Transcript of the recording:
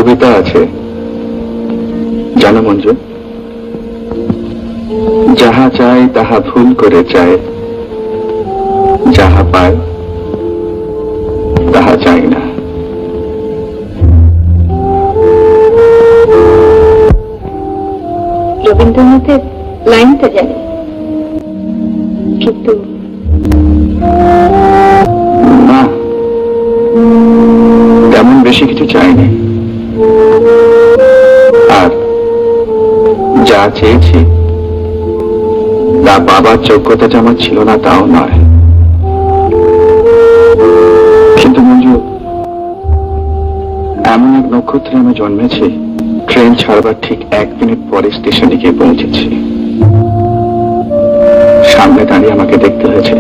কবিতা আছে জানো মঞ্জু, যাহা চাই তাহা ভুল করে চায়, যাহা পায় তাহা চাই না। রবীন্দ্রনাথের লাইনটা জানি, কিন্তু না, তেমন বেশি কিছু চাইনি। আর যা চেয়েছি তা বাবার যোগ্যতা যে আমার ছিল না তাও নয়। কিন্তু মঞ্জু, এমন এক নক্ষত্রে আমি জন্মেছি, ট্রেন ছাড়বার ঠিক 1 মিনিট পরে স্টেশনে গিয়ে পৌঁছেছি। সামনে দাঁড়িয়ে আমাকে দেখতে হয়েছে